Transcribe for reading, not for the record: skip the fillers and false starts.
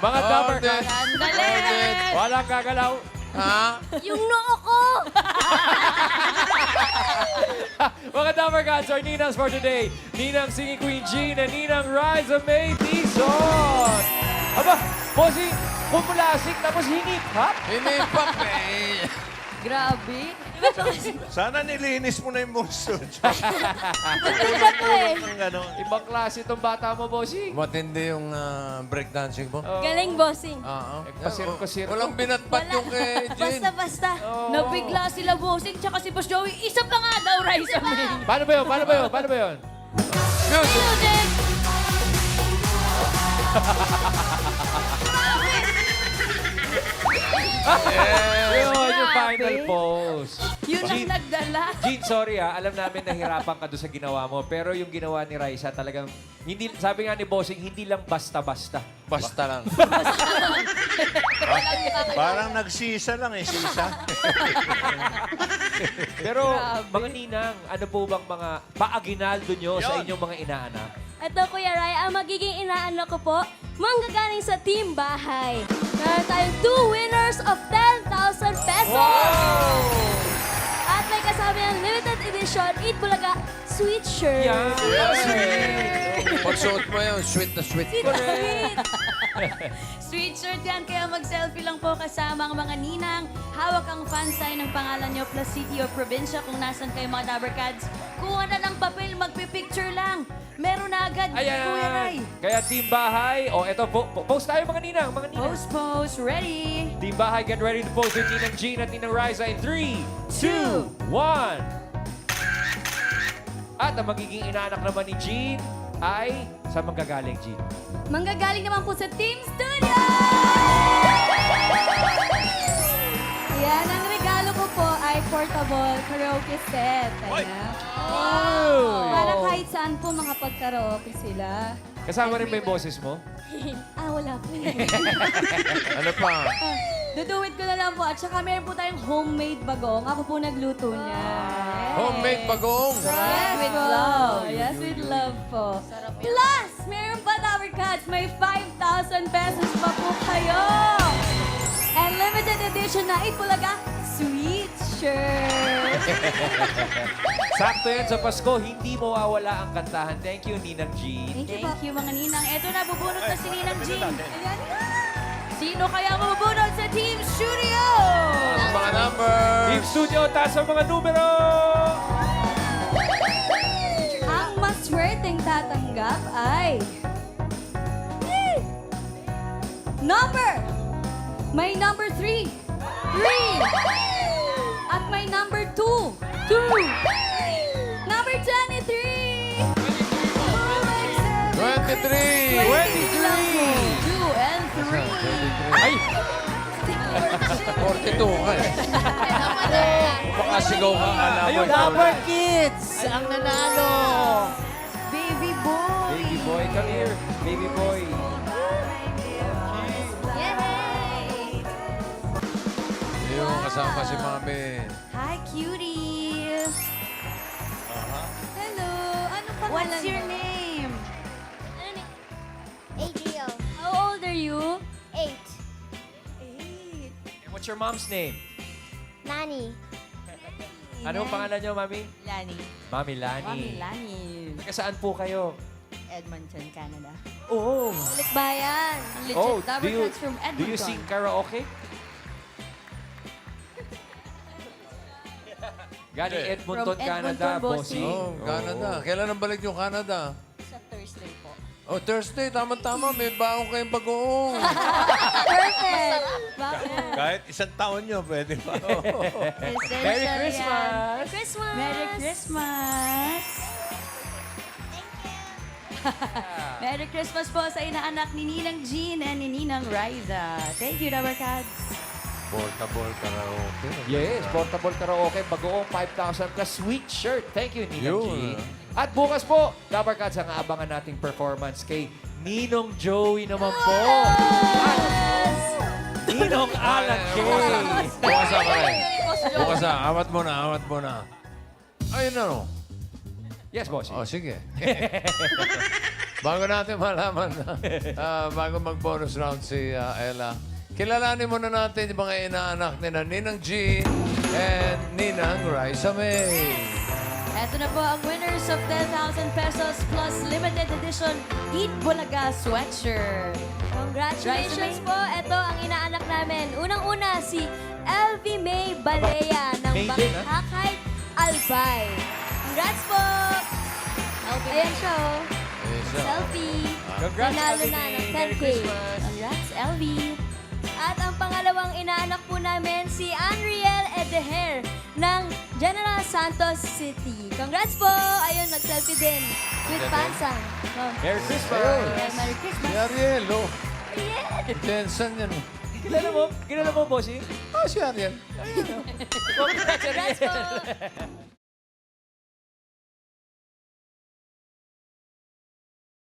Mga Dapper Order. Cats. Sandali! Walang gagalaw. Ha? Yung noo ko! Mga Dapper Cats are Ninangs for today. Ninang Singing Queen Jean and Ninang Riza May Tison. Aba, bossing, pumulasik tapos hinip-hap. Hinipap eh. Grabe. Sana nilinis mo na yung bunso. Maganda to eh. Ang gano'n. Ibang klase itong bata mo, bossing. Matindi yung breakdancing mo. Galing, bossing. Oo. Pasir-pasir. Walang binatpat yung kay Jane. Basta-basta. Oo. Nabigla sila, bossing. Tsaka si Boss Joey, isa pa nga daw, Raisa May. Paano ba yun? Paano ba yun? Paano ba yun? Music! Yun, yung Grabe. final pose. Yun ang Jean, nagdala. Jean, sorry alam namin nahirapan ka doon sa ginawa mo. Pero yung ginawa ni Raisa talagang, hindi, sabi nga ni Bossing, hindi lang basta-basta. Basta lang. Parang nagsisa lang eh, sisa. Pero Grabe. mga ninang, ano po bang mga paaginaldo nyo sa inyong mga inaanak? Ito, Kuya Rai, ang magiging inaano ko po, manggagaling sa Team Bahay. Meron tayong 2 winners of 10,000 pesos! At may kasama yung limited edition 8 Bulaga sweet shirt. Yan! Sweet! Pagsuot mo yun, sweet na sweet. Sweet. Sweet shirt yan, kaya mag-selfie lang po kasama ang mga ninang. Hawak ang fan sign ng pangalan nyo plus city o probinsya kung nasan kayo mga Dabber Cats. Kuha na ng papel, magpipicture lang. Meron na agad, Kuya Ray. Kaya Team Bahay, eto, post tayo mga ninang, mga ninang. Post, ready? Team Bahay, get ready to post with Ninang Jean at Ninang Riza in 3, 2, 1. At ang magiging inaanak naman ni Jean ay sa manggagaling, Jean. Manggagaling naman po sa Team Studio! Yan, ang regalo ko po ay portable karaoke set. Ayan. Para kahit saan po makapag-karaoke sila. Kasama rin ba yung boses mo? Wala po. Ano pa? Duduwit ko na lang po. At saka meron po tayong homemade bagong. Ako po nagluto niya. Homemade bagoong. Yes, with love. Yes, with love po. Plus, meron pa Dabber Cats. May 5,000 pesos pa po kayo. And limited edition na Itbulaga sweet shirt. Sakto yan sa Pasko, hindi mawawala ang kantahan. Thank you, Ninang Jean. Thank you po. Thank you mga ninang. Eto na, bubunot na si Ninang Jean. Ayan na. Sino kaya ang bubunot sa Team Studio? Ang mga number. Team Studio, taas ang mga numero! Ang maswerteng tatanggap ay... May number 3. 3. At may number 2. 2. Number 23. 23. 23! 2 and 3. Ay! 42 ka eh. Baka sigaw ka. Ayun, Dabber Kids ang nanalo. Baby boy. Baby boy, come here. Baby boy. Yay! Yung kasama si Mami. Hi, cutie. Hello. Anong pangalan What's your mo? name? Adriel, How old are you? 8. What's your mom's name? Nani, Anong pangalan niyo, Mami? Lani. Mami Lani. Mami Lani. Taga saan po kayo? Edmonton, Canada. Oh. Balikbayan. Legit Oh, Dabber Cats from Edmonton. do you sing karaoke? Galing Edmonton, From Canada, Edmonton, bossing. Oh, Canada. Kailan ang balik yung Canada? Sa Thursday po. Oh, Thursday. Tama-tama. May baong kayong bagoong. Perfect. Bakit? Kahit isang taon nyo, pwede pa. Merry Christmas! Christmas. Merry Christmas! Merry Christmas po sa inaanak ni Ninang Jean and ni Ninang Riza. Thank you, Dabber Cats. Portable karaoke. Yes, portable karaoke, bagoong 5,000 plus sweet shirt. Thank you, Ninang Yun. G. At bukas po, Dabber Cats, ang aabangan nating performance kay Ninong Joey naman po. At Ninong Alan K. Bukas na pare. Bukas na. Awat mo na, awat mo na. Ayun na no. Yes, boss. Oh, sige. Bago natin malaman, bago mag-bonus round si Ella, kilalanin muna natin yung mga inaanak ni Ninang Jean and Ninang Raisa May. Eto na po ang winners of 10,000 pesos plus limited edition Eat Bulaga sweatshirt. Congratulations po. Ito ang inaanak namin. Unang-una si LV May Balea ng May din, ha? Bakakay Albay. Congrats po! Ayan siya, oh. Selfie. Congrats, Nanalo LV na May. ng Merry 10K. Christmas. Congrats, LV. At ang pangalawang inaanak po namin, si Anriel Edeher ng General Santos City. Congrats po! Ayun, nag-selfie din with Pansang. Oh. Merry Christmas! Merry Christmas! Si Ariel, oh. Jensen yan. Kilala mo, bossing? Oh, si Ariel. Congrats, Congrats Ariel. po!